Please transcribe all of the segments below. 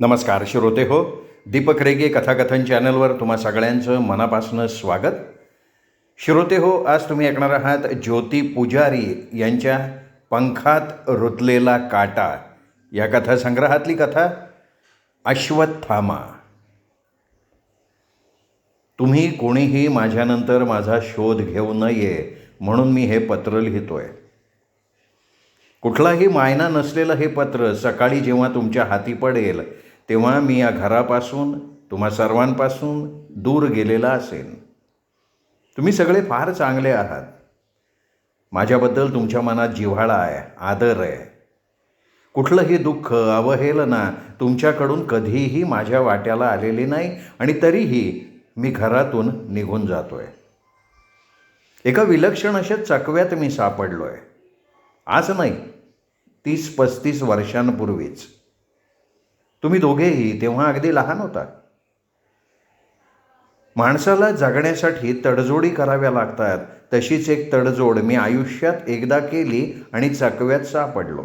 नमस्कार श्रोते हो. दीपक रेगे कथाकथन चॅनलवर तुम्हा सगळ्यांचं मनापासून स्वागत. श्रोते हो, आज तुम्ही ऐकणार आहात ज्योती पुजारी यांच्या पंखात रुतलेला काटा या कथासंग्रहातली कथा अश्वत्थामा. तुम्ही कोणीही माझ्यानंतर माझा शोध घेऊ नये म्हणून मी हे पत्र लिहितोय. कुठलाही मायना नसलेलं हे पत्र सकाळी जेव्हा तुमच्या हाती पडेल तेव्हा मी या घरापासून, तुम्हा सर्वांपासून दूर गेलेला असेन. तुम्ही सगळे फार चांगले आहात. माझ्याबद्दल तुमच्या मनात जिव्हाळा आहे, आदर आहे. कुठलंही दुःख, अवहेलना तुमच्याकडून कधीही माझ्या वाट्याला आलेली नाही आणि तरीही मी घरातून निघून जातोय. एका विलक्षण अशा चकव्यात मी सापडलोय. आज नाही, 30-35 वर्षांपूर्वीच. तुम्ही दोघेही तेव्हा अगदी लहान होता. माणसाला जगण्यासाठी तडजोडी कराव्या लागतात, तशीच एक तडजोड मी आयुष्यात एकदा केली आणि चकव्यात सापडलो.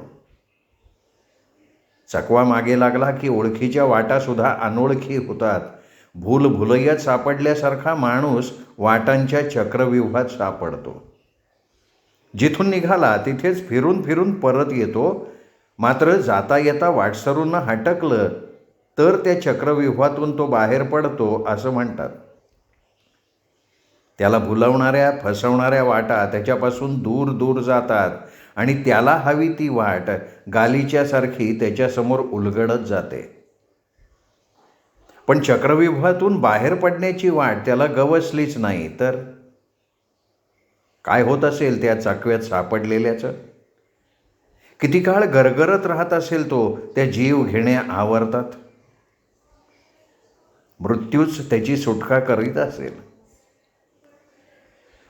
चकवा मागे लागला की ओळखीच्या वाटासुद्धा अनोळखी होतात. भूलभुलैयात सापडल्यासारखा माणूस वाटांच्या चक्रव्यूहात सापडतो. जिथून निघाला तिथेच फिरून फिरून परत येतो. मात्र जाता येता वाटसरूंना हटकलं तर त्या चक्रव्यूहातून तो बाहेर पडतो असं म्हणतात. त्याला भुलवणाऱ्या, फसवणाऱ्या वाटा त्याच्यापासून दूर दूर जातात आणि त्याला हवी ती वाट गालिच्यासारखी त्याच्यासमोर उलगडत जाते. पण चक्रव्यूहातून बाहेर पडण्याची वाट त्याला गवसलीच नाही तर काय होत असेल त्या चकव्यात सापडलेल्याचं? किती काळ गरगरत राहत असेल तो त्या जीव घेण्या आवर्तात. मृत्यूच त्याची सुटका करीत असेल.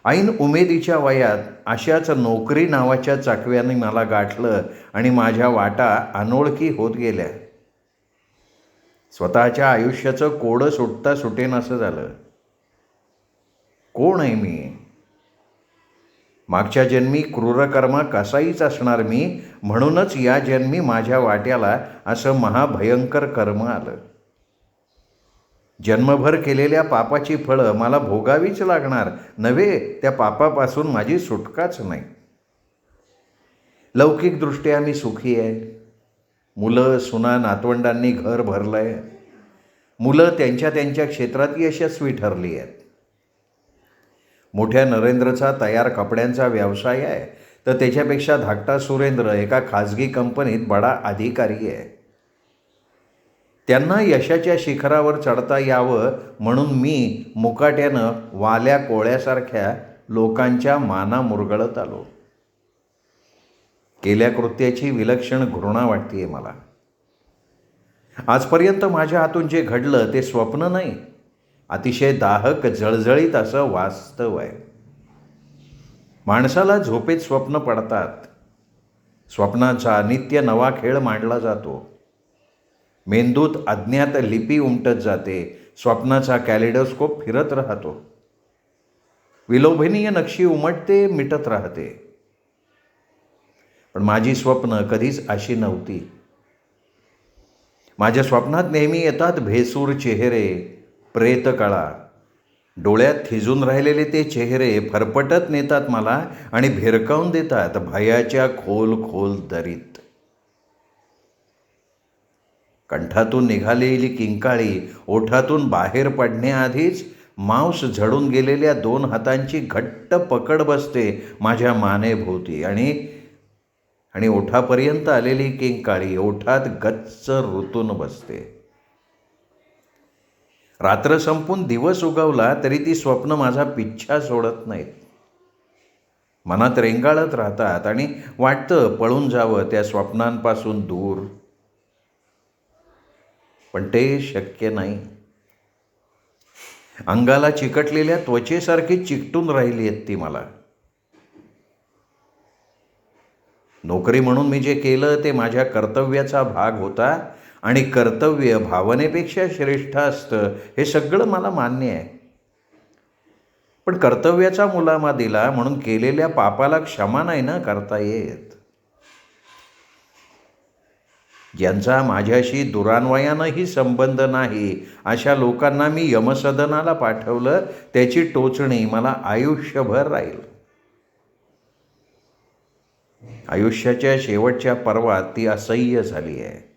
ऐन उमेदीच्या वयात अशाच नोकरी नावाच्या चकव्याने मला गाठलं आणि माझ्या वाटा अनोळखी होत गेल्या. स्वतःच्या आयुष्याचं कोडं सुटता सुटेन असं झालं. कोण आहे मी? मागच्या जन्मी क्रूरकर्मा कसाहीच असणार मी, म्हणूनच या जन्मी माझ्या वाट्याला असं महाभयंकर कर्म आलं. जन्मभर केलेल्या पापाची फळं मला भोगावीच लागणार नव्हे, त्या पापापासून माझी सुटकाच नाही. लौकिकदृष्ट्या मी सुखी आहे. मुलं, सुना, नातवंडांनी घर भरलं आहे. मुलं त्यांच्या त्यांच्या क्षेत्रात यशस्वी ठरली आहेत. मोठ्या नरेंद्रचा तयार कपड्यांचा व्यवसाय आहे, तर त्याच्यापेक्षा धाकटा सुरेंद्र एका खाजगी कंपनीत बडा अधिकारी आहे. त्यांना यशाच्या शिखरावर चढता यावं म्हणून मी मुकाट्यानं वाल्या कोळ्यासारख्या लोकांच्या माना मुरगळत आलो. केल्या कृत्याची विलक्षण घृणा वाटतेय मला. आजपर्यंत माझ्या हातून जे घडलं ते स्वप्न नाही, अतिशय दाहक, जळजळीत असं वास्तव आहे. माणसाला झोपेत स्वप्न पडतात. स्वप्नाचा नित्य नवा खेळ मांडला जातो. मेंदूत अज्ञात लिपी उमटत जाते. स्वप्नाचा कॅलिडोस्कोप फिरत राहतो. विलोभनीय नक्षी उमटते, मिटत राहते. पण माझी स्वप्न कधीच अशी नव्हती. माझ्या स्वप्नात नेहमी येतात भेसूर चेहरे, प्रेतकळा. डोळ्यात थिजून राहिलेले ते चेहरे फरफटत नेतात मला आणि भिरकावून देतात भयाच्या खोल खोल दरीत. कंठातून निघालेली किंकाळी ओठातून बाहेर पडण्याआधीच मांस झडून गेलेल्या 2 हातांची घट्ट पकड बसते माझ्या मानेभोवती आणि ओठापर्यंत आलेली किंकाळी ओठात गच्च रुतून बसते. रात्र संपून दिवस उगवला तरी ती स्वप्न माझा पिच्छा सोडत नाहीत. मनात रेंगाळत राहतात आणि वाटतं पळून जावं त्या स्वप्नांपासून दूर, पण ते शक्य नाही. अंगाला चिकटलेल्या त्वचेसारखी चिकटून राहिली आहेत ती मला. नोकरी म्हणून मी जे केलं ते माझ्या कर्तव्याचा भाग होता आणि कर्तव्य भावनेपेक्षा श्रेष्ठ असतं हे सगळं मला मान्य आहे. पण कर्तव्याचा मुलामा दिला म्हणून केलेल्या पापाला क्षमा नाही ना करता येत. ज्यांचा माझ्याशी दुरान्वयानंही संबंध नाही अशा लोकांना मी यमसदनाला पाठवलं, त्याची टोचणी मला आयुष्यभर राहील. आयुष्याच्या शेवटच्या पर्वात ती असह्य झाली आहे.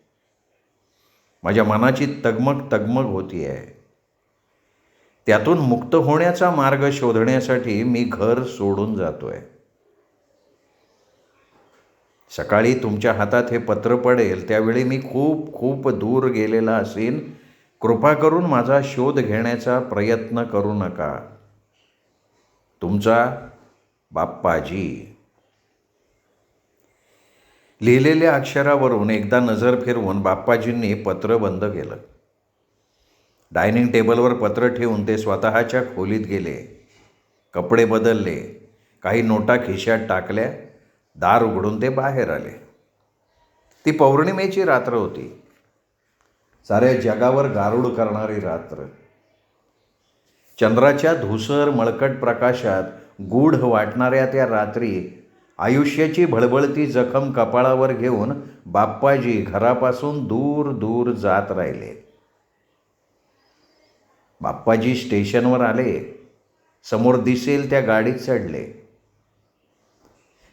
माझ्या मनाची तगमग होती आहे. त्यातून मुक्त होण्याचा मार्ग शोधण्यासाठी मी घर सोडून जातोय. सकाळी तुमच्या हातात हे पत्र पडेल त्यावेळी मी खूप खूप दूर गेलेला असेन. कृपा करून माझा शोध घेण्याचा प्रयत्न करू नका. तुमचा बाप्पाजी. लिहिलेल्या अक्षरावरून एकदा नजर फिरवून बाप्पाजींनी पत्र बंद केलं. डायनिंग टेबलवर पत्र ठेवून ते स्वतःच्या खोलीत गेले. कपडे बदलले, काही नोटा खिशात टाकल्या, दार उघडून ते बाहेर आले. ती पौर्णिमेची रात्र होती. साऱ्या जगावर गारुड करणारी रात्र. चंद्राच्या धुसर मळकट प्रकाशात गूढ वाटणाऱ्या त्या रात्री आयुष्याची भळबळती जखम कपाळावर घेऊन बाप्पाजी घरापासून दूर दूर जात राहिले. बाप्पाजी स्टेशनवर आले. समोर दिसेल त्या गाडीत चढले.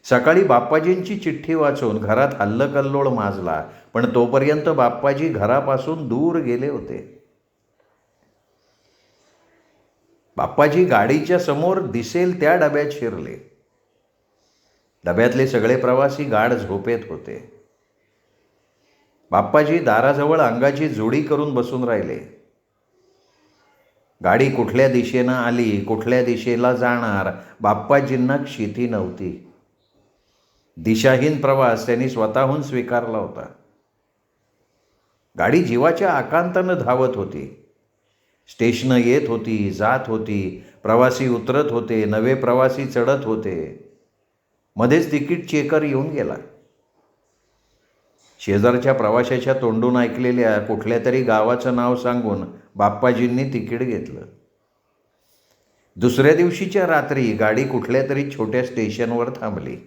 सकाळी बाप्पाजींची चिठ्ठी वाचून घरात हल्लकल्लोळ माजला, पण तोपर्यंत बाप्पाजी घरापासून दूर गेले होते. बाप्पाजी गाडीच्या समोर दिसेल त्या डब्यात शिरले. डब्यातले सगळे प्रवासी गाढ झोपेत होते. बाप्पाजी दाराजवळ अंगाची जोडी करून बसून राहिले. गाडी कुठल्या दिशेनं आली, कुठल्या दिशेला जाणार, बाप्पाजींना क्षिती नव्हती. दिशाहीन प्रवास त्यांनी स्वतःहून स्वीकारला होता. गाडी जीवाच्या आकांतानं धावत होती. स्टेशनं येत होती, जात होती, प्रवासी उतरत होते, नवे प्रवासी चढत होते. मध्येच तिकीट चेकर येऊन गेला. शेजारच्या प्रवाशाच्या तोंडून ऐकलेल्या कुठल्या तरी गावाचं नाव सांगून बाप्पाजींनी तिकीट घेतलं. दुसऱ्या दिवशीच्या रात्री गाडी कुठल्या तरी छोट्या स्टेशनवर थांबली.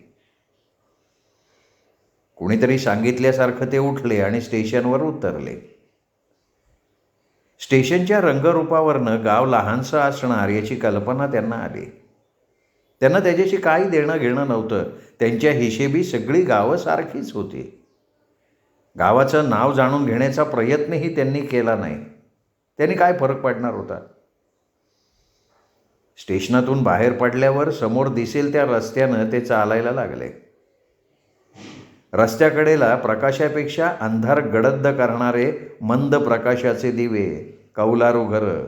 कुणीतरी सांगितल्यासारखं ते उठले आणि स्टेशनवर उतरले. स्टेशनच्या रंगरूपावरनं गाव लहानसं असणार याची कल्पना त्यांना आली. त्यांना त्याच्याशी काही देणं घेणं नव्हतं. त्यांच्या हिशेबी सगळी गावं सारखीच होती. गावाचं नाव जाणून घेण्याचा प्रयत्नही त्यांनी केला नाही. त्यांनी काय फरक पडणार होता. स्टेशनातून बाहेर पडल्यावर समोर दिसेल त्या रस्त्यानं ते चालायला लागले. रस्त्याकडेला प्रकाशापेक्षा अंधार गडद करणारे मंद प्रकाशाचे दिवे, कौलारू घरं.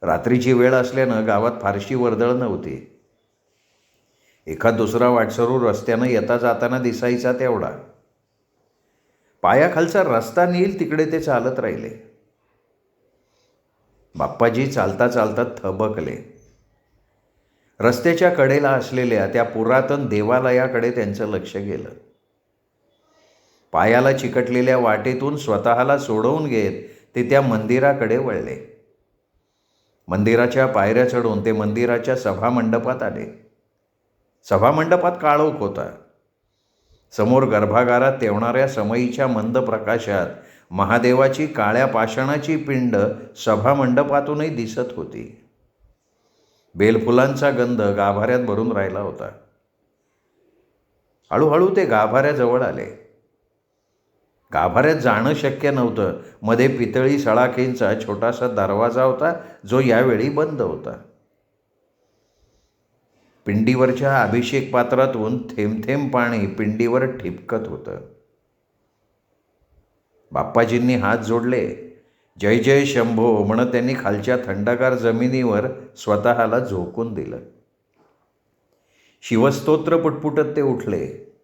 रात्रीची वेळ असल्यानं गावात फारशी वर्दळ नव्हती. एखाद दुसरा वाटसरू रस्त्यानं येता जाताना दिसायचा तेवढा. पायाखालचा रस्ता नेईल तिकडे ते चालत राहिले. बाप्पाजी चालता चालता थबकले. रस्त्याच्या कडेला असलेल्या त्या पुरातन देवालयाकडे त्यांचं लक्ष गेलं. पायाला चिकटलेल्या वाटेतून स्वतःला सोडवून घेत ते त्या मंदिराकडे वळले. मंदिराच्या पायऱ्या चढून ते मंदिराच्या सभामंडपात आले. सभामंडपात काळोख होता. समोर गर्भागारात तेवणाऱ्या समईच्या मंद प्रकाशात महादेवाची काळ्या पाषाणाची पिंड सभामंडपातूनही दिसत होती. बेलफुलांचा गंध गाभाऱ्यात भरून राहिला होता. हळूहळू ते गाभाऱ्याजवळ आले. गाभाऱ्यात जाणं शक्य नव्हतं. मध्ये पितळी सळाखेंचा छोटासा दरवाजा होता, जो यावेळी बंद होता. पिंडीवरच्या अभिषेक पात्रातून थेंब थेंब पाणी पिंडीवर ठिपकत होतं. बाप्पाजींनी हात जोडले. जय जय शंभो म्हणत त्यांनी खालच्या थंडगार जमिनीवर स्वतःला झोकून दिलं. शिवस्तोत्र पुटपुटत ते उठले.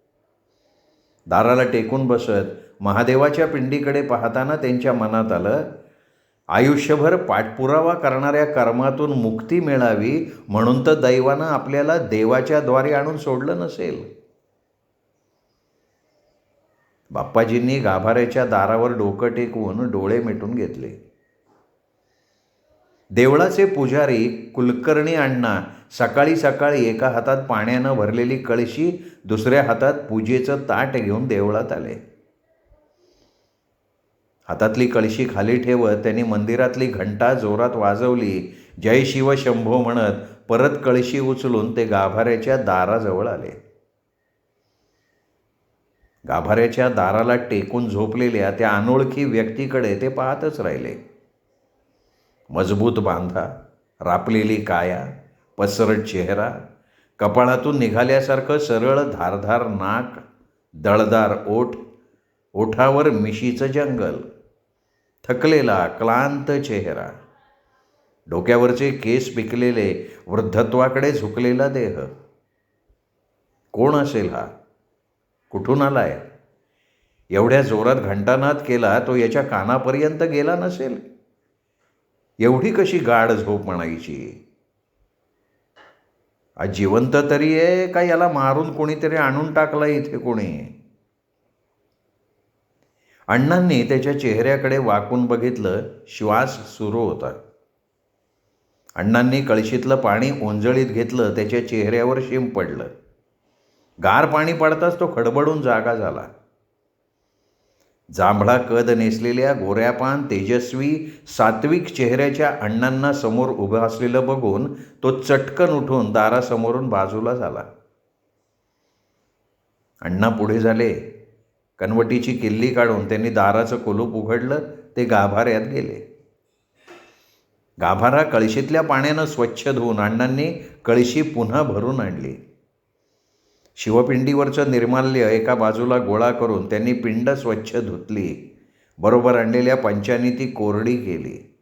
दाराला टेकून बसत महादेवाच्या पिंडीकडे पाहताना त्यांच्या मनात आलं, आयुष्यभर पाठपुरावा करणाऱ्या कर्मातून मुक्ती मिळावी म्हणून तर दैवानं आपल्याला देवाच्या द्वारे आणून सोडलं नसेल. बाप्पाजींनी गाभाऱ्याच्या दारावर डोकं टेकवून डोळे मिटून घेतले. देवळाचे पुजारी कुलकर्णी अण्णा सकाळी सकाळी एका हातात पाण्यानं भरलेली कळशी, दुसऱ्या हातात पूजेचं ताट घेऊन देवळात आले. हातातली कळशी खाली ठेवत त्यांनी मंदिरातली घंटा जोरात वाजवली. जय शिव शंभो म्हणत परत कळशी उचलून ते गाभाऱ्याच्या दाराजवळ आले. गाभाऱ्याच्या दाराला टेकून झोपलेल्या त्या अनोळखी व्यक्तीकडे ते पाहतच राहिले. मजबूत बांधा, रापलेली काया, पसरट चेहरा, कपाळातून निघाल्यासारखं सरळ धारधार नाक, दळदार ओठ, ओठावर मिशीचं जंगल, थकलेला क्लांत चेहरा, डोक्यावरचे केस पिकलेले, वृद्धत्वाकडे झुकलेला देह. कोण असेल हा? कुठून आलाय? एवढ्या जोरात घंटानाद केला तो याच्या कानापर्यंत गेला नसेल? एवढी कशी गाढ झोप म्हणायची? आज जिवंत तरी आहे का याला मारून कोणीतरी आणून टाकला इथे कोणी? अण्णांनी त्याच्या चेहऱ्याकडे वाकून बघितलं. श्वास सुरू होता. अण्णांनी कळशीतलं पाणी ओंजळीत घेतलं. त्याच्या चेहऱ्यावर शिंपडलं. गार पाणी पडताच तो खडबडून जागा झाला. जांभळा कद नेसलेल्या गोऱ्यापान तेजस्वी सात्विक चेहऱ्याच्या अण्णांना समोर उभं असलेलं बघून तो चटकन उठून दारासमोरून बाजूला झाला. अण्णा पुढे झाले. कनवटीची किल्ली काढून त्यांनी दाराचं कुलूप उघडलं. ते गाभाऱ्यात गेले. गाभारा कळशीतल्या पाण्यानं स्वच्छ धुवून अण्णांनी कळशी पुन्हा भरून आणली. शिवपिंडीवरचं निर्माल्य एका बाजूला गोळा करून त्यांनी पिंड स्वच्छ धुतली. बरोबर आणलेल्या पंचांनी ती कोरडी केली.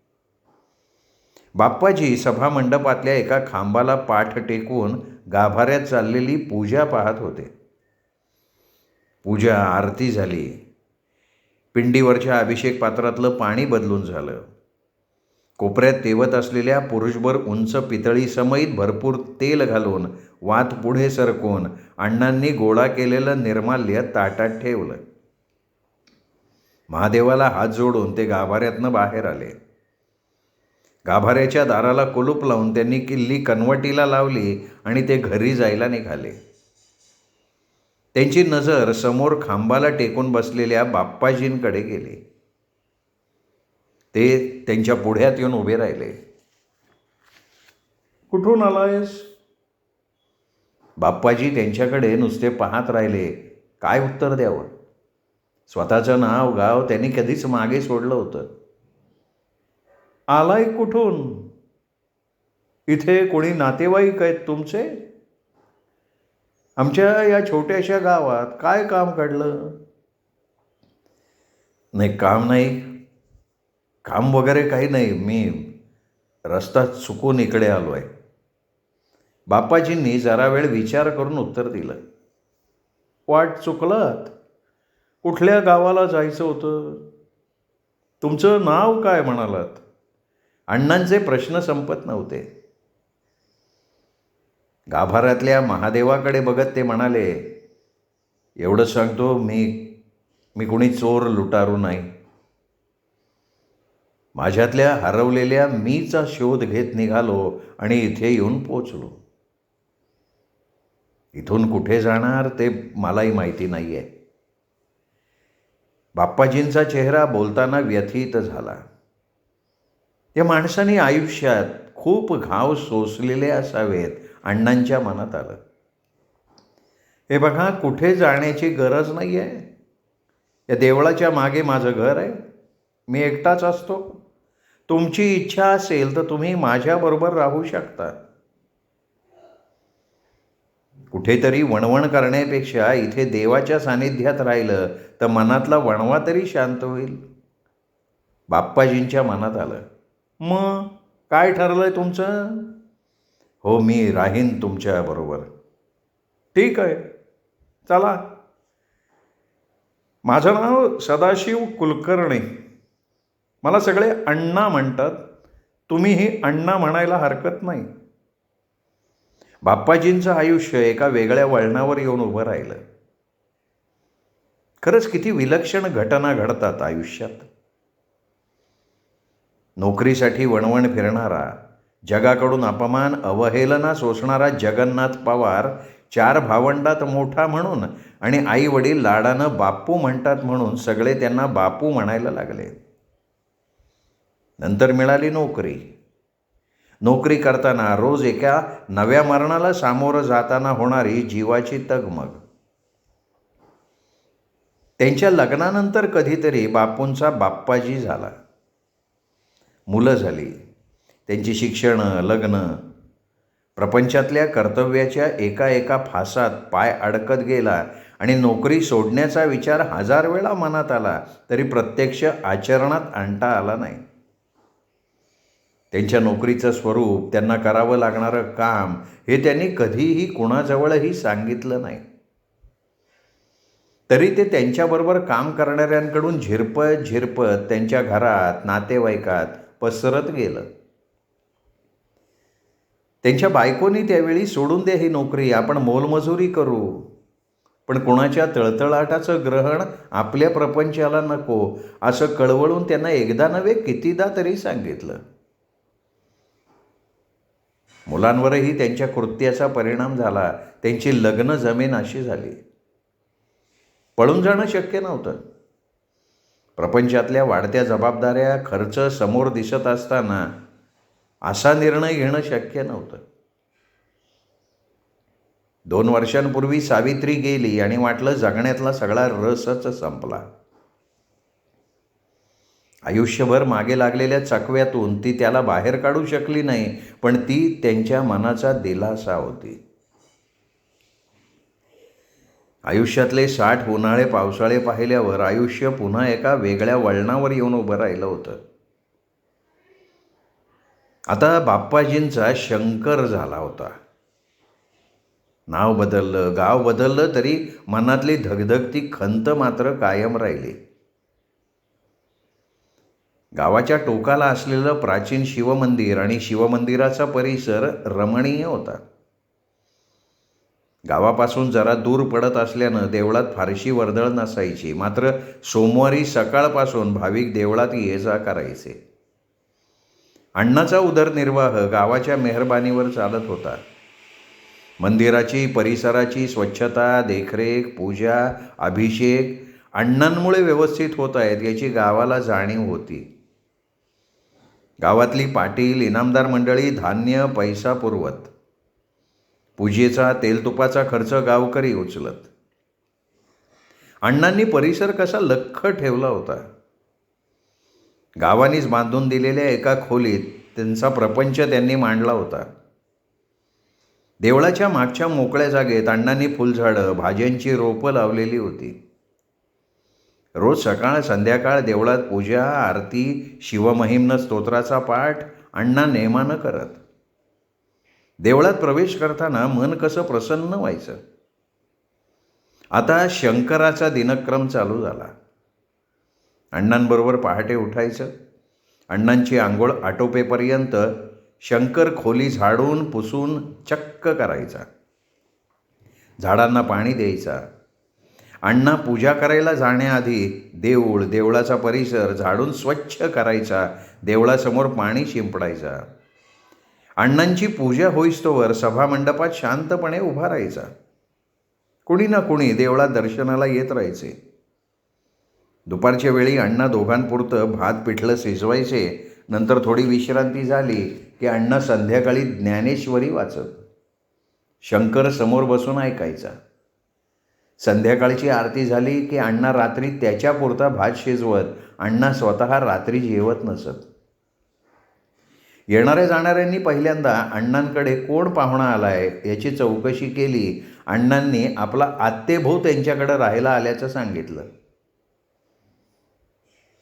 बाप्पाजी सभामंडपातल्या एका खांबाला पाठ टेकून गाभाऱ्यात चाललेली पूजा पाहत होते. पूजा आरती झाली. पिंडीवरच्या अभिषेक पात्रातलं पाणी बदलून झालं. कोपऱ्यात तेवत असलेल्या पुरुषभर उंच पितळी समईत भरपूर तेल घालून वात पुढे सरकवून अण्णांनी गोळा केलेलं निर्माल्य ताटात ठेवलं. महादेवाला हात जोडून ते गाभाऱ्यातनं बाहेर आले. गाभाऱ्याच्या दाराला कुलूप लावून त्यांनी किल्ली कनवटीला लावली आणि ते घरी जायला निघाले. त्यांची नजर समोर खांबाला टेकून बसलेल्या बाप्पाजींकडे गेली. ते त्यांच्या पुढ्यात येऊन उभे राहिले. कुठून आलायस? बाप्पाजी त्यांच्याकडे नुसते पाहत राहिले. काय उत्तर द्यावं? स्वतःचं नाव गाव त्यांनी कधीच मागे सोडलं होतं. आलाय कुठून? इथे कोणी नातेवाईक आहेत तुमचे? आमच्या या छोट्याशा गावात काय काम काढलं? नाही, काम नाही, काम वगैरे काही नाही. मी रस्ता चुकून इकडे आलो आहे. बाप्पाजींनी जरा वेळ विचार करून उत्तर दिलं. वाट चुकलात? कुठल्या गावाला जायचं होतं? तुमचं नाव काय म्हणालात? अण्णांचे प्रश्न संपत नव्हते. गाभाऱ्यातल्या महादेवाकडे बघत ते म्हणाले, एवढं सांगतो, मी कोणी चोर लुटारू नाही. माझ्यातल्या हरवलेल्या मीचा शोध घेत निघालो आणि इथे येऊन पोचलो. इथून कुठे जाणार ते मलाही माहिती नाही आहे. बाप्पाजींचा चेहरा बोलताना व्यथित झाला. या माणसाने आयुष्यात खूप घाव सोसलेले असावेत, अण्णांच्या मनात आलं. हे बघा, कुठे जाण्याची गरज नाही आहे. या देवळाच्या मागे माझं घर आहे. मी एकटाच असतो. तुमची इच्छा असेल तर तुम्ही माझ्याबरोबर राहू शकता. कुठेतरी वणवण करण्यापेक्षा इथे देवाच्या सानिध्यात राहिलं तर मनातला वणवा तरी शांत होईल. बाप्पाजींच्या मनात आलं. मग काय ठरलंय तुमचं? हो, मी राहीन तुमच्याबरोबर. ठीक आहे, चला. माझं नाव सदाशिव कुलकर्णी. मला सगळे अण्णा म्हणतात. तुम्हीही अण्णा म्हणायला हरकत नाही. बाप्पाजींचं आयुष्य एका वेगळ्या वळणावर येऊन उभं राहिलं. खरंच किती विलक्षण घटना घडतात आयुष्यात. नोकरीसाठी वणवण फिरणारा, जगाकडून अपमान अवहेलना सोसणारा जगन्नाथ पवार 4 भावंडात मोठा म्हणून आणि आई वडील लाडानं बापू म्हणतात म्हणून सगळे त्यांना बापू म्हणायला लागले. नंतर मिळाली नोकरी. नोकरी करताना रोज एका नव्या मरणाला सामोरं जाताना होणारी जीवाची तगमग. त्यांच्या लग्नानंतर कधीतरी बापूंचा बाप्पाजी झाला. मुलं झाली. त्यांची शिक्षणं, लग्न. प्रपंचातल्या कर्तव्याच्या एका फासात पाय अडकत गेला आणि नोकरी सोडण्याचा विचार 1000 वेळा मनात आला तरी प्रत्यक्ष आचरणात आणता आला नाही. त्यांच्या नोकरीचं स्वरूप, त्यांना करावं लागणारं काम हे त्यांनी कधीही कुणाजवळही सांगितलं नाही. तरी ते त्यांच्याबरोबर काम करणाऱ्यांकडून झिरपत त्यांच्या घरात, नातेवाईकात पसरत गेलं. त्यांच्या बायकोनी त्यावेळी सोडून दे ही नोकरी, आपण मोलमजुरी करू. पण कुणाच्या तळतळाटाचं ग्रहण आपल्या प्रपंचाला नको असं कळवळून त्यांना एकदा नव्हे कितीदा तरी सांगितलं. मुलांवरही त्यांच्या कृत्याचा परिणाम झाला. त्यांची लग्न जमेनाशी झाली. पळून जाणं शक्य नव्हतं. प्रपंचातल्या वाढत्या जबाबदाऱ्या, खर्च समोर दिसत असताना असा निर्णय घेणं शक्य नव्हतं. 2 वर्षांपूर्वी सावित्री गेली आणि वाटलं जगण्यातला सगळा रसच संपला. आयुष्यभर मागे लागलेल्या चकव्यातून ती त्याला बाहेर काढू शकली नाही, पण ती त्यांच्या मनाचा दिलासा होती. आयुष्यातले 60 उन्हाळे पावसाळे पाहिल्यावर आयुष्य पुन्हा एका वेगळ्या वळणावर येऊन उभं राहिलं होतं. आता बाप्पाजींचा शंकर झाला होता. नाव बदललं, गाव बदललं, तरी मनातली धगधगती खंत मात्र कायम राहिली. गावाच्या टोकाला असलेलं प्राचीन शिवमंदिर आणि शिवमंदिराचा परिसर रमणीय होता. गावापासून जरा दूर पडत असल्यानं देवळात फारशी वर्दळ नसायची. मात्र सोमवारी सकाळपासून भाविक देवळात ये जा करायचे. अण्णाचा उदरनिर्वाह गावाच्या मेहरबानीवर चालत होता. मंदिराची, परिसराची स्वच्छता, देखरेख, पूजा, अभिषेक अण्णांमुळे व्यवस्थित होत आहेत याची गावाला जाणीव होती. गावातली पाटील, इनामदार मंडळी धान्य, पैसा पुरवत. पूजेचा, तेलतुपाचा खर्च गावकरी उचलत. अण्णांनी परिसर कसा लख्ख ठेवला होता. गावानीच बांधून दिलेल्या एका खोलीत त्यांचा प्रपंच त्यांनी मांडला होता. देवळाच्या मागच्या मोकळ्या जागेत अण्णांनी फुलझाडं, भाज्यांची रोपं लावलेली होती. रोज सकाळ संध्याकाळ देवळात पूजा, आरती, शिवमहिम्न स्तोत्राचा पाठ अण्णा नेमानं करत. देवळात प्रवेश करताना मन कसं प्रसन्न व्हायचं. आता शंकराचा दिनक्रम चालू झाला. अण्णांबरोबर पहाटे उठायचं. अण्णांची आंघोळ आटोपेपर्यंत शंकर खोली झाडून पुसून चक्क करायचा. झाडांना पाणी द्यायचा. अण्णा पूजा करायला जाण्याआधी देऊळ, देवळाचा परिसर झाडून स्वच्छ करायचा. देवळासमोर पाणी शिंपडायचा. अण्णांची पूजा होईस्तोवर सभामंडपात शांतपणे उभा राहायचा. कुणी ना कुणी देवळात दर्शनाला येत राहायचे. दुपारच्या वेळी अण्णा दोघांपुरतं भात पिठलं शिजवायचे. नंतर थोडी विश्रांती झाली की अण्णा संध्याकाळी ज्ञानेश्वरी वाचत. शंकर समोर बसून ऐकायचा. संध्याकाळची आरती झाली की अण्णा रात्री त्याच्यापुरता भात शिजवत. अण्णा स्वतः रात्री जेवत नसत. येणाऱ्या जाणाऱ्यांनी पहिल्यांदा अण्णांकडे कोण पाहुणा आलाय याची चौकशी केली. अण्णांनी आपला आत्तेभाऊ त्यांच्याकडे राहायला आल्याचं सांगितलं.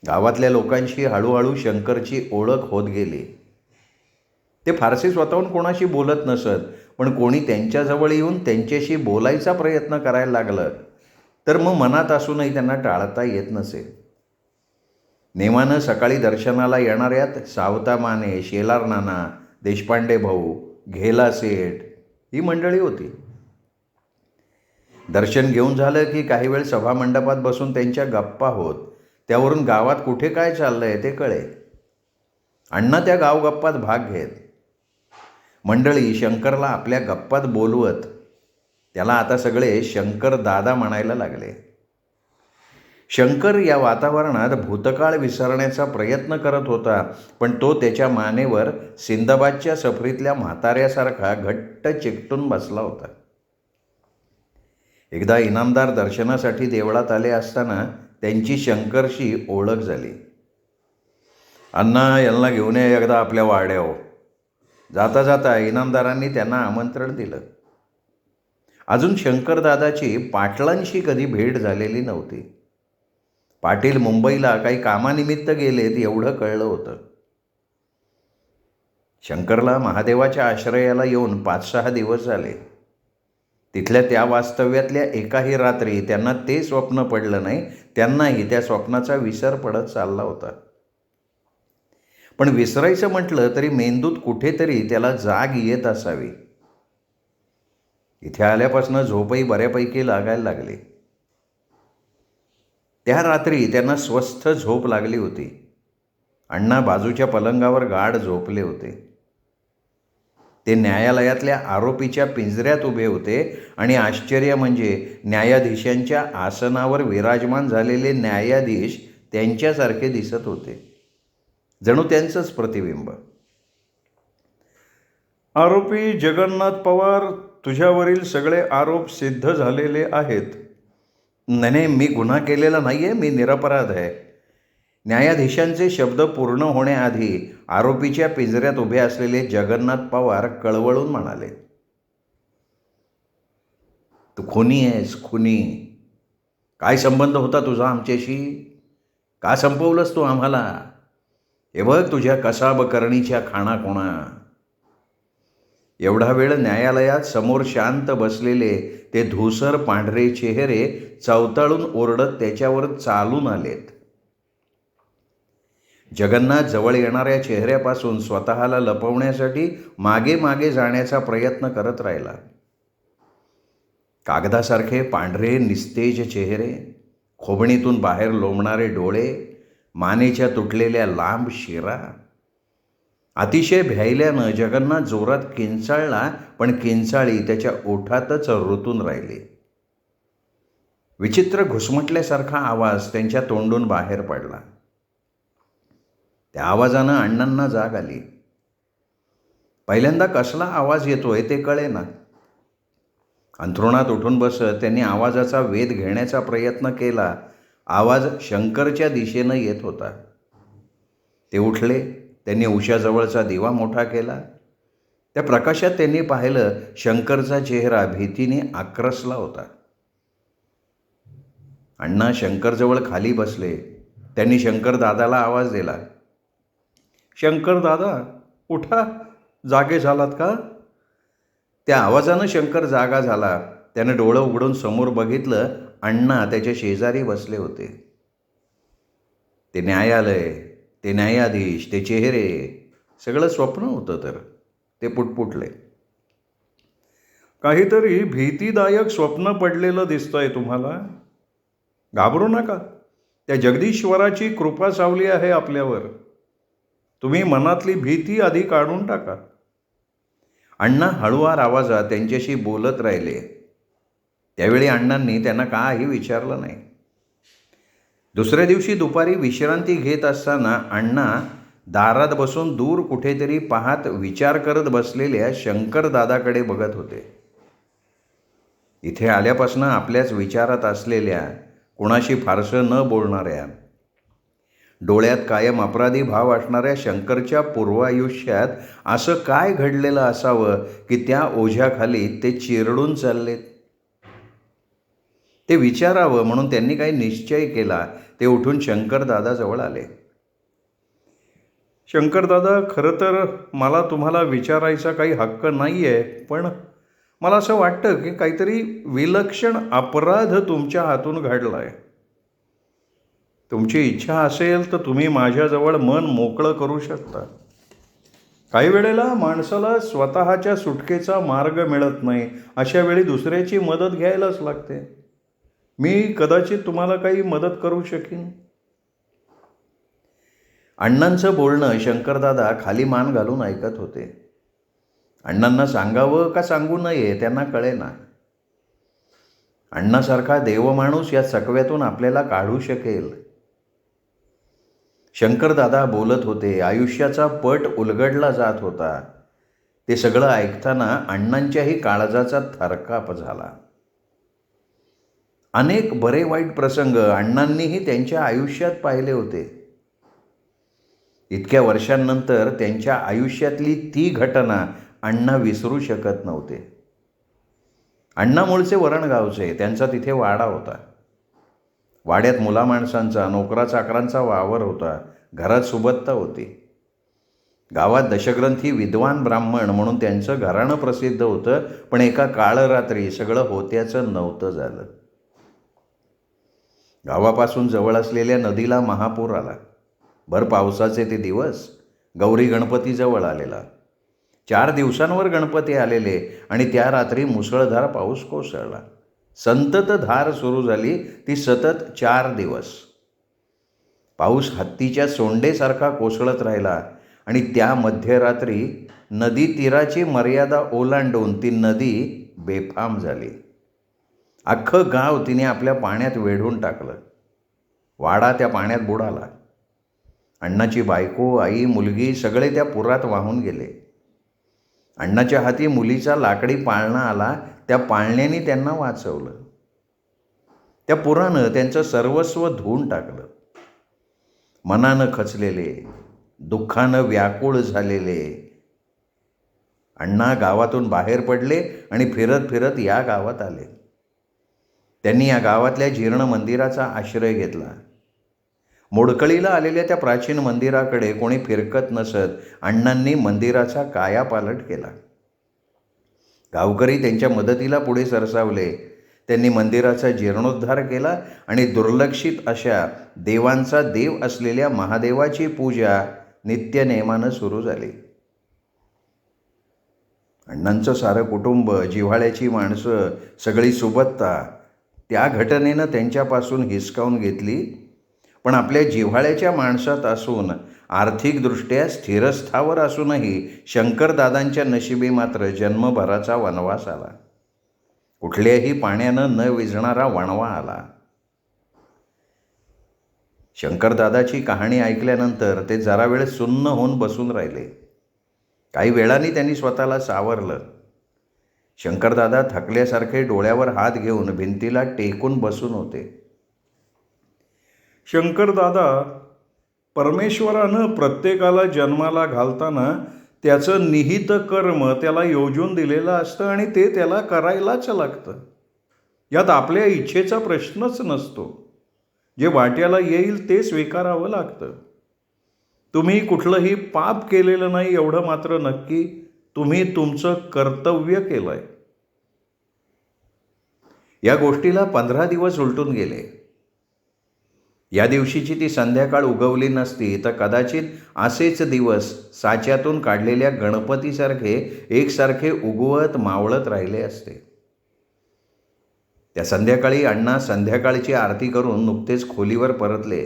गावातल्या लोकांशी हळूहळू शंकरची ओळख होत गेली. ते फारसे स्वतःहून कोणाशी बोलत नसत, पण कोणी त्यांच्याजवळ येऊन त्यांच्याशी बोलायचा प्रयत्न करायला लागलं तर मग मनात असूनही त्यांना टाळता येत नसे. नेमानं सकाळी दर्शनाला येणाऱ्यात सावता माने, शेलार नाना, देशपांडे भाऊ, घेला सेठ ही मंडळी होती. दर्शन घेऊन झालं की काही वेळ सभामंडपात बसून त्यांच्या गप्पा होत. त्यावरून गावात कुठे काय चाललंय ते कळे. अण्णा त्या गावगप्पात भाग घेत. मंडळी शंकरला आपल्या गप्पात बोलवत. त्याला आता सगळे शंकर दादा म्हणायला लागले. शंकर या वातावरणात भूतकाळ विसरण्याचा प्रयत्न करत होता, पण तो त्याच्या मानेवर सिंदबादच्या सफरीतल्या म्हाताऱ्यासारखा घट्ट चिकटून बसला होता. एकदा इनामदार दर्शनासाठी देवळात आले असताना त्यांची शंकरशी ओळख झाली. अण्णा, यांना घेऊन ये एकदा आपल्या वाड्यावर. जाता जाता इनामदारांनी त्यांना आमंत्रण दिलं. अजून शंकरदादाची पाटलांशी कधी भेट झालेली नव्हती. पाटील मुंबईला काही कामानिमित्त गेलेत एवढं कळलं होतं. शंकरला महादेवाच्या आश्रयाला येऊन 5-6 दिवस झाले. तिथल्या त्या वास्तव्यातल्या एकाही रात्री त्यांना ते स्वप्न पडलं नाही. त्यांनाही त्या स्वप्नाचा विसर पडत चालला होता. पण विसरायचं म्हटलं तरी मेंदूत कुठेतरी त्याला जाग येत असावी. इथे आल्यापासून झोपही बऱ्यापैकी लागायला लागली. त्या रात्री त्यांना स्वस्थ झोप लागली होती. अण्णा बाजूच्या पलंगावर गाढ झोपले होते. ते न्यायालयातल्या आरोपीच्या पिंजऱ्यात उभे होते आणि आश्चर्य म्हणजे न्यायाधीशांच्या आसनावर विराजमान झालेले न्यायाधीश त्यांच्यासारखे दिसत होते, जणू त्यांचंच प्रतिबिंब. आरोपी जगन्नाथ पवार, तुझ्यावरील सगळे आरोप सिद्ध झालेले आहेत. नाही, मी गुन्हा केलेला नाही आहे, मी निरपराध आहे. न्यायाधीशांचे शब्द पूर्ण होण्याआधी आरोपीच्या पिंजऱ्यात उभे असलेले जगन्नाथ पवार कळवळून म्हणाले, तू खुनी आहेस, खुनी. काय संबंध होता तुझा आमच्याशी? का संपवलंस तू आम्हाला? हे बघ तुझ्या कसाब करणीच्या खाणाखुणा. एवढा वेळ न्यायालयात समोर शांत बसलेले ते धूसर पांढरे चेहरे चवताळून ओरडत त्याच्यावर चालून आलेत. जगन्नाथ जवळ येणाऱ्या चेहऱ्यापासून स्वतःला लपवण्यासाठी मागे मागे जाण्याचा प्रयत्न करत राहिला. कागदासारखे पांढरे निस्तेज चेहरे, खोबणीतून बाहेर लोंबणारे डोळे, मानेच्या तुटलेल्या लांब शिरा. अतिशय भ्यायल्यानं जगन्नाथ जोरात किंचाळला, पण किंचाळी त्याच्या ओठातच रुतून राहिली. विचित्र घुसमटल्यासारखा आवाज त्यांच्या तोंडून बाहेर पडला. त्या आवाजानं अण्णांना जाग आली. पहिल्यांदा कसला आवाज येतोय ते कळेना. अंथरुणात उठून बसत त्यांनी आवाजाचा वेध घेण्याचा प्रयत्न केला. आवाज शंकरच्या दिशेनं येत होता. ते उठले. त्यांनी उशाजवळचा दिवा मोठा केला. त्या प्रकाशात त्यांनी पाहिलं शंकरचा चेहरा भीतीने आक्रसला होता. अण्णा शंकरजवळ खाली बसले. त्यांनी शंकरदादाला आवाज दिला, शंकरदादा, उठा, जागे झालात का? त्या आवाजानं शंकर जागा झाला. त्यानं डोळं उघडून समोर बघितलं. अण्णा त्याच्या शेजारी बसले होते. ते न्यायालय, ते न्यायाधीश, ते चेहरे, सगळं स्वप्न होतं तर. ते पुटपुटले. काहीतरी भीतीदायक स्वप्न पडलेलं दिसतंय तुम्हाला. घाबरू नका. त्या जगदीश्वराची कृपा सावली आहे आपल्यावर. तुम्ही मनातली भीती आधी काढून टाका. अण्णा हळुवार आवाजात त्यांच्याशी बोलत राहिले. त्यावेळी अण्णांनी त्यांना काही विचारलं नाही. दुसऱ्या दिवशी दुपारी विश्रांती घेत असताना अण्णा दारात बसून दूर कुठेतरी पाहत विचार करत बसलेल्या शंकरदादाकडे बघत होते. इथे आल्यापासून आपल्याच विचारात असलेल्या, कुणाशी फारसं न बोलणाऱ्या, डोळ्यात कायम अपराधी भाव असणाऱ्या शंकरच्या पूर्वायुष्यात असं काय घडलेलं असावं की त्या ओझ्याखाली ते चिरडून चाललेत. ते विचारावं म्हणून त्यांनी काही निश्चय केला. ते उठून शंकरदादाजवळ आले. शंकरदादा, खरं तर मला तुम्हाला विचारायचा काही हक्क नाही आहे, पण मला असं वाटतं की काहीतरी विलक्षण अपराध तुमच्या हातून घडला आहे. तुमची इच्छा असेल तर तुम्ही माझ्याजवळ मन मोकळं करू शकता. काही वेळेला माणसाला स्वतःच्या सुटकेचा मार्ग मिळत नाही. अशा वेळी दुसऱ्याची मदत घ्यायलाच लागते. मी कदाचित तुम्हाला काही मदत करू शकीन. अण्णांचं बोलणं शंकरदादा खाली मान घालून ऐकत होते. अण्णांना सांगावं का सांगू नये त्यांना कळेना. अण्णासारखा देवमाणूस या चकव्यातून आपल्याला काढू शकेल. शंकरदादा बोलत होते. आयुष्याचा पट उलगडला जात होता. ते सगळं ऐकताना अण्णांच्याही काळजाचा थरकाप झाला. अनेक बरे वाईट प्रसंग अण्णांनीही त्यांच्या आयुष्यात पाहिले होते. इतक्या वर्षांनंतर त्यांच्या आयुष्यातली ती घटना अण्णा विसरू शकत नव्हते. अण्णा मूळचे वरणगावचे. त्यांचा तिथे वाडा होता. वाड्यात मुलामाणसांचा, नोकराचाकरांचा वावर होता. घरात सुबत्ता होती. गावात दशग्रंथी विद्वान ब्राह्मण म्हणून त्यांचं घराणं प्रसिद्ध होतं. पण एका काळरात्री सगळं होत्याचं नव्हतं झालं. गावापासून जवळ असलेल्या नदीला महापूर आला. भर पावसाचे ते दिवस. गौरी गणपती जवळ आलेला. 4 दिवसांवर गणपती आलेले आणि त्या रात्री मुसळधार पाऊस कोसळला. संततधार सुरू झाली. ती सतत 4 दिवस. पाऊस हत्तीच्या सोंडेसारखा कोसळत राहिला आणि त्या मध्यरात्री नदी तीराची मर्यादा ओलांडून ती नदी बेफाम झाली. अख्खं गाव तिने आपल्या पाण्यात वेढून टाकलं. वाडा त्या पाण्यात बुडाला. अण्णाची बायको, आई, मुलगी सगळे त्या पुरात वाहून गेले. अण्णाच्या हाती मुलीचा लाकडी पाळणा आला. त्या पाळण्याने त्यांना वाचवलं. त्या पुरानं त्यांचं सर्वस्व धुवून टाकलं. मनानं खचलेले, दुःखानं व्याकुळ झालेले अण्णा गावातून बाहेर पडले आणि फिरत फिरत या गावात आले. त्यांनी या गावातल्या जीर्ण मंदिराचा आश्रय घेतला. मोडकळीला आलेल्या त्या प्राचीन मंदिराकडे कोणी फिरकत नसत. अण्णांनी मंदिराचा कायापालट केला. गावकरी त्यांच्या मदतीला पुढे सरसावले. त्यांनी मंदिराचा जीर्णोद्धार केला आणि दुर्लक्षित अशा देवांचा देव असलेल्या महादेवाची पूजा नित्यनेमानं सुरू झाली. अण्णांचं सारं कुटुंब, जिव्हाळ्याची माणसं, सगळी सुबत्ता त्या घटनेनं त्यांच्यापासून हिसकावून घेतली. पण आपल्या जिव्हाळ्याच्या माणसात असून, आर्थिकदृष्ट्या स्थिरस्थावर असूनही शंकरदादांच्या नशिबी मात्र जन्मभराचा वनवास आला. कुठल्याही पाण्यानं न विझणारा वणवा आला. शंकरदादाची कहाणी ऐकल्यानंतर ते जरा वेळ सुन्न होऊन बसून राहिले. काही वेळाने त्यांनी स्वतःला सावरलं. शंकरदादा थकल्यासारखे डोळ्यावर हात घेऊन भिंतीला टेकून बसून होते. शंकरदादा, परमेश्वरानं प्रत्येकाला जन्माला घालताना त्याचं निहित कर्म त्याला योजून दिलेलं असतं आणि ते त्याला करायलाच लागतं. यात आपल्या इच्छेचा प्रश्नच नसतो. जे वाट्याला येईल ते स्वीकारावं लागतं. तुम्ही कुठलंही पाप केलेलं नाही एवढं मात्र नक्की. तुम्ही तुमचं कर्तव्य केलंय. या गोष्टीला 15 दिवस उलटून गेले. या दिवशीची ती संध्याकाळ उगवली नसती तर कदाचित असेच दिवस साच्यातून काढलेल्या गणपतीसारखे एकसारखे उगवत मावळत राहिले असते. त्या संध्याकाळी अण्णा संध्याकाळची आरती करून नुकतेच खोलीवर परतले.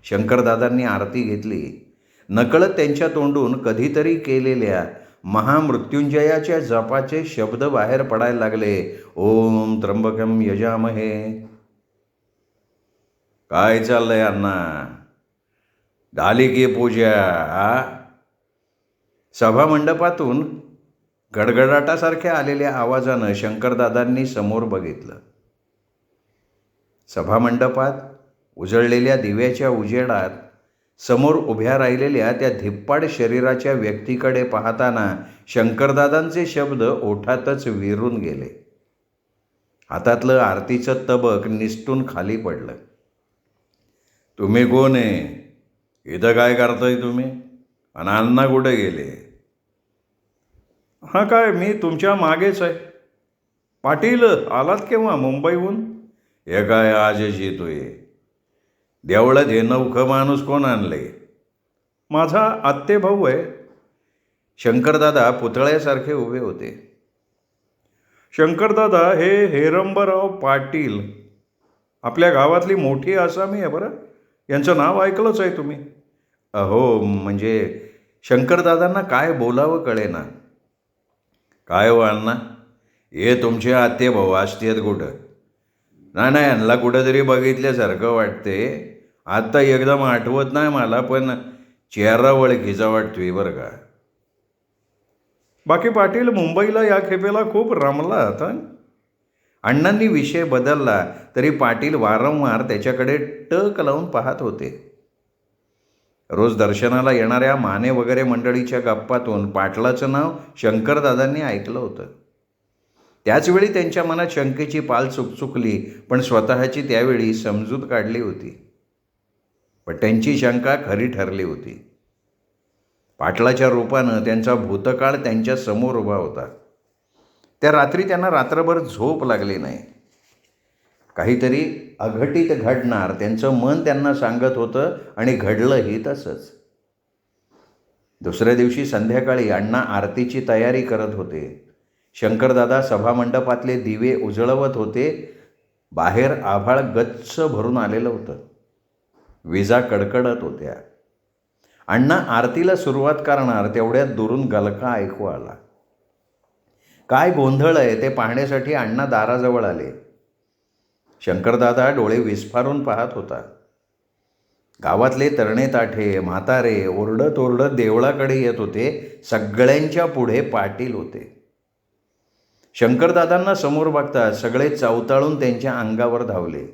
शंकरदादांनी आरती घेतली. नकळत त्यांच्या तोंडून कधीतरी केलेल्या महामृत्युंजयाच्या जपाचे शब्द बाहेर पडायला लागले. ओम त्र्यंबकम यजामहे. काय चाललंय अण्णा? झाली की पूजा? सभामंडपातून गडगडाटासारख्या आलेल्या आवाजानं शंकरदादांनी समोर बघितलं. सभामंडपात उजळलेल्या दिव्याच्या उजेडात समोर उभ्या राहिलेल्या त्या धिप्पाड शरीराच्या व्यक्तीकडे पाहताना शंकरदादांचे शब्द ओठातच विरून गेले. हातातलं आरतीचं तबक निसटून खाली पडलं. तुम्ही कोण आहे? इथं काय करताय तुम्ही? आणि अण्णा कुठे गेले? हा काय, मी तुमच्या मागेच आहे. पाटील, आलात केव्हा मुंबईहून? हे काय आजच येतोय? देवळात हे नवखं माणूस कोण आणले? माझा आत्तेभाऊ आहे. शंकरदादा पुतळ्यासारखे उभे होते. शंकरदादा, हे हेरंबराव पाटील आपल्या गावातली मोठी आसामी आहे बरं. यांचं नाव ऐकलंच आहे तुम्ही? अहो, म्हणजे शंकरदादांना काय बोलावं कळेना. काय हो अण्णा, हे तुमचे आत्ते भाऊ असतेत कुठं? नाही नाही, यांना कुठंतरी बघितल्यासारखं वाटते. आत्ता एकदम आठवत नाही मला, पण चेहरा ओळखीचा वाटतोय बरं का. बाकी पाटील मुंबईला या खेपेला खूप रमला आता. अण्णांनी विषय बदलला तरी पाटील वारंवार त्याच्याकडे टक लावून पाहत होते. रोज दर्शनाला येणाऱ्या माने वगैरे मंडळीच्या गप्पातून पाटलाचं नाव शंकरदादांनी ऐकलं होतं. त्याचवेळी त्यांच्या मनात शंकेची पाल चुकचुकली, पण स्वतःची त्यावेळी समजूत काढली होती. पण त्यांची शंका खरी ठरली होती. पाटलाच्या रूपानं त्यांचा भूतकाळ त्यांच्या समोर उभा होता. त्या रात्री त्यांना रात्रभर झोप लागली नाही. काहीतरी अघटित घडणार त्यांचं मन त्यांना सांगत होतं आणि घडलंही तसंच. दुसऱ्या दिवशी संध्याकाळी अण्णा आरतीची तयारी करत होते. शंकरदादा सभामंडपातले दिवे उजळवत होते. बाहेर आभाळ गच्च भरून आलेलं होतं. विजा कडकडत होत्या. अण्णा आरतीला सुरुवात करणार तेवढ्यात दुरून गलका ऐकू आला. काय गोंधळ आहे ते पाहण्यासाठी अण्णा दाराजवळ आले. शंकरदादा डोळे विस्फारून पाहत होता. गावातले तरणे ताठे म्हातारे ओरडत ओरडत देवळाकडे येत होते. सगळ्यांच्या पुढे पाटील होते. शंकरदादांना समोर बघता सगळे चवताळून त्यांच्या अंगावर धावले.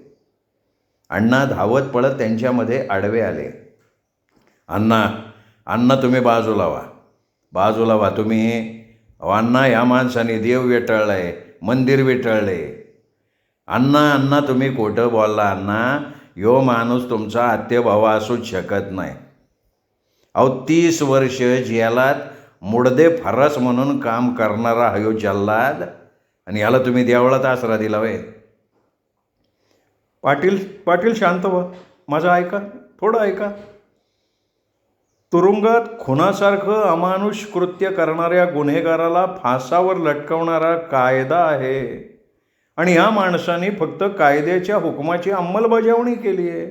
अण्णा धावत पळत त्यांच्यामध्ये आडवे आले. अण्णा अण्णा तुम्ही बाजूला व्हा तुम्ही. अण्णा ह्या माणसाने देव वेटाळलाय, मंदिर वेटाळले. अण्णा तुम्ही खोटं बोलला अण्णा. यो माणूस तुमचा आत्तेभाव असूच शकत नाही. अहो 30 वर्ष जेलात मुडदे फरस म्हणून काम करणारा हा यो जल्लाद, आणि याला तुम्ही देवळात आसरा दिला वय. पाटील शांत व्हा, माझं ऐका, थोडं ऐका. तुरुंगात खुनासारखं अमानुष कृत्य करणाऱ्या गुन्हेगाराला फासावर लटकवणारा कायदा आहे, आणि या माणसाने फक्त कायद्याच्या हुकुमाची अंमलबजावणी केली आहे.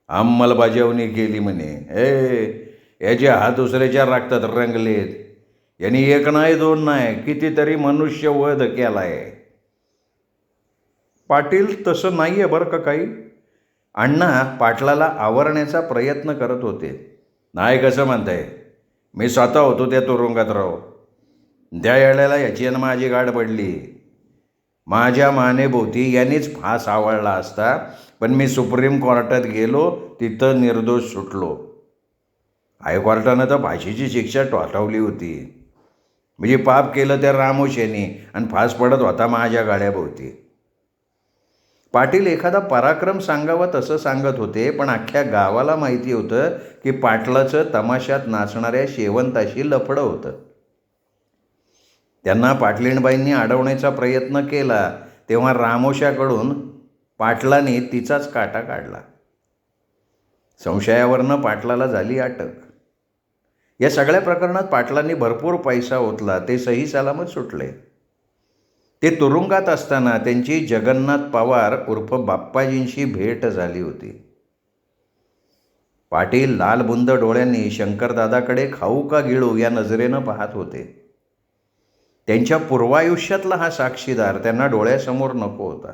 अंमलबजावणी केली म्हणे. याचे हात दुसऱ्याच्या रक्तात रंगलेत. यांनी एक नाही दोन नाही कितीतरी मनुष्यवध केलाय. पाटील तसं नाही आहे बरं का काही. अण्णा पाटलाला आवरण्याचा प्रयत्न करत होते. नाही कसं म्हणताय, मी स्वतः होतो त्या तुरुंगात राव. त्या वेळेला याची आणि माझी गाठ पडली. माझ्या मानेभोवती यांनीच फास आवळला असता, पण मी सुप्रीम कोर्टात गेलो, तिथं निर्दोष सुटलो. हायकोर्टानं तर फाशीची शिक्षा ठोठावली होती. म्हणजे पाप केलं त्या रामोशेनी आणि फास पडत होता माझ्या गाड्याभोवती. पाटील एखादा पराक्रम सांगावा तसं सांगत होते, पण अख्ख्या गावाला माहिती होतं की पाटलाचं तमाशात नाचणाऱ्या शेवंताशी लफडं होतं. त्यांना पाटलीणबाईंनी अडवण्याचा प्रयत्न केला तेव्हा रामोशाकडून पाटलाने तिचाच काटा काढला. संशयावरनं पाटलाला झाली अटक. या सगळ्या प्रकरणात पाटलांनी भरपूर पैसा ओतला. ते सही सलामत सुटले. ते तुरुंगात असताना त्यांची जगन्नाथ पवार उर्फ बाप्पाजींशी भेट झाली होती. पाटील लालबुंद डोळ्यांनी शंकरदादाकडे खाऊ का गिळू या नजरेनं पाहत होते. त्यांच्या पूर्वायुष्यातला हा साक्षीदार त्यांना डोळ्यासमोर नको होता.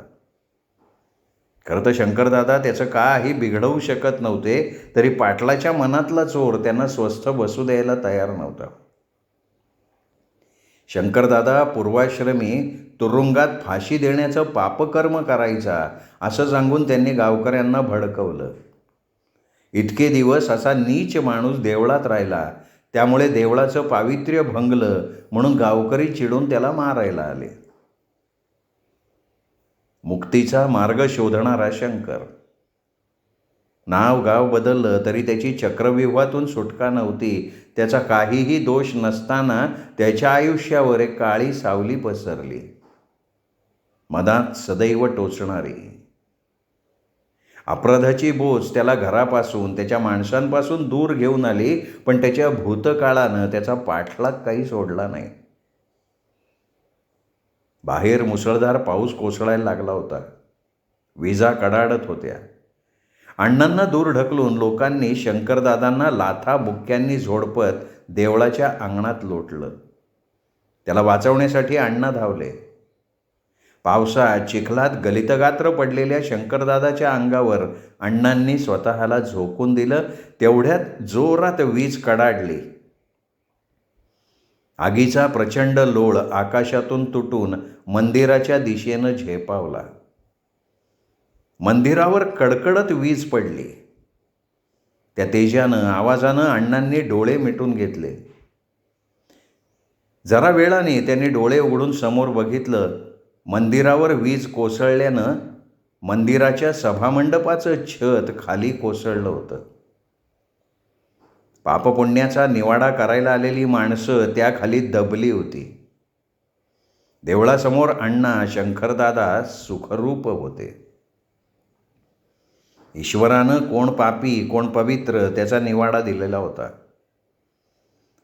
खरं तर शंकरदादा त्याचं काही बिघडवू शकत नव्हते, तरी पाटलाच्या मनातला चोर त्यांना स्वस्थ बसू द्यायला तयार नव्हता. शंकरदादा पूर्वाश्रमी तुरुंगात फाशी देण्याचं पापकर्म करायचा असं सांगून त्यांनी गावकऱ्यांना भडकवलं. इतके दिवस असा नीच माणूस देवळात राहिला, त्यामुळे देवळाचं पावित्र्य भंगलं म्हणून गावकरी चिडून त्याला मारायला आले. मुक्तीचा मार्ग शोधणारा शंकर. नाव गाव बदललं तरी त्याची चक्रव्यूहातून सुटका नव्हती. त्याचा काहीही दोष नसताना त्याच्या आयुष्यावर एक काळी सावली पसरली, मनात सदैव टोचणारी. अपराधाची बोच त्याला घरापासून त्याच्या माणसांपासून दूर घेऊन आली, पण त्याच्या भूतकाळानं त्याचा पाठलाग काही सोडला नाही. बाहेर मुसळधार पाऊस कोसळायला लागला होता. विजा कडाडत होत्या. अण्णांना दूर ढकलून लोकांनी शंकरदादांना लाथा बुक्क्यांनी झोडपत देवळाच्या अंगणात लोटलं. त्याला वाचवण्यासाठी अण्णा धावले. पावसात चिखलात गलितगात्र पडलेल्या शंकरदादाच्या अंगावर अण्णांनी स्वतःला झोकून दिलं. तेवढ्यात जोरात वीज कडाडली. आगीचा प्रचंड लोळ आकाशातून तुटून मंदिराच्या दिशेनं झेपावला. मंदिरावर कडकडत वीज पडली. त्या तेजानं, आवाजानं अण्णांनी डोळे मिटून घेतले. जरा वेळाने त्यांनी डोळे उघडून समोर बघितलं. मंदिरावर वीज कोसळल्यानं मंदिराच्या सभामंडपाचं छत खाली कोसळलं होतं. पापपुण्याचा निवाडा करायला आलेली माणसं त्याखाली दबली होती. देवळासमोर अण्णा शंकरदादा सुखरूप होते. ईश्वरानं कोण पापी कोण पवित्र त्याचा निवाडा दिलेला होता.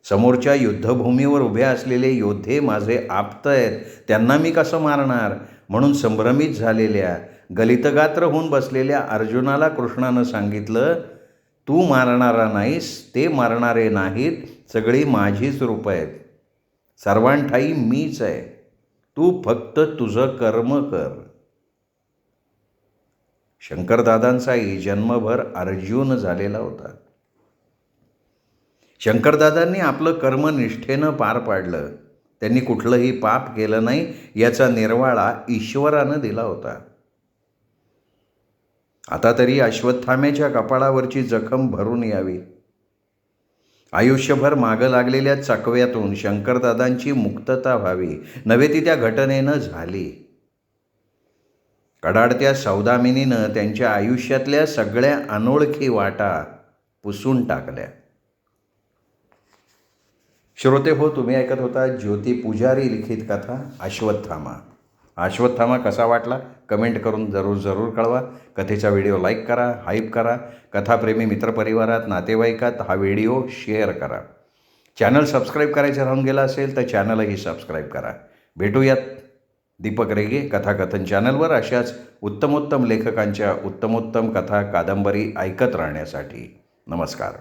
समोरच्या युद्धभूमीवर उभे असलेले योद्धे माझे आप्त आहेत, त्यांना मी कसं मारणार म्हणून संभ्रमित झालेल्या गलितगात्र होऊन बसलेल्या अर्जुनाला कृष्णानं सांगितलं, तू मारणारा नाहीस, ते मारणारे नाहीत, सगळी माझीच रूपं आहेत. सर्वांठाई मीच आहे, तू फक्त तुझं कर्म कर. शंकरदादांचाही जन्मभर अर्जुन झालेला होता. शंकरदादांनी आपलं कर्म निष्ठेनं पार पाडलं. त्यांनी कुठलंही पाप केलं नाही याचा निर्वाळा ईश्वरानं दिला होता. आता तरी अश्वत्थाम्याच्या कपाळावरची जखम भरून यावी. आयुष्यभर मागं लागलेल्या चकव्यातून शंकरदादांची मुक्तता व्हावी, नव्हे ती त्या घटनेनं झाली. कडाडत्या सौदामिनीनं त्यांच्या आयुष्यातल्या सगळ्या अनोळखी वाटा पुसून टाकल्या. श्रोते हो, तुम्ही ऐकत होता ज्योती पुजारी लिखित कथा अश्वत्थामा. अश्वत्थामा कसा वाटला कमेंट करून जरूर कळवा. कथेचा व्हिडिओ लाईक करा, हाईप करा. कथाप्रेमी मित्रपरिवारात, नातेवाईकात हा व्हिडिओ शेअर करा. चॅनल सबस्क्राईब करायचं राहून गेलं असेल तर चॅनलही सबस्क्राईब करा. भेटूयात दीपक रेगे कथाकथन चॅनलवर अशाच उत्तमोत्तम लेखकांच्या उत्तमोत्तम कथा कादंबरी ऐकत राहण्यासाठी. नमस्कार.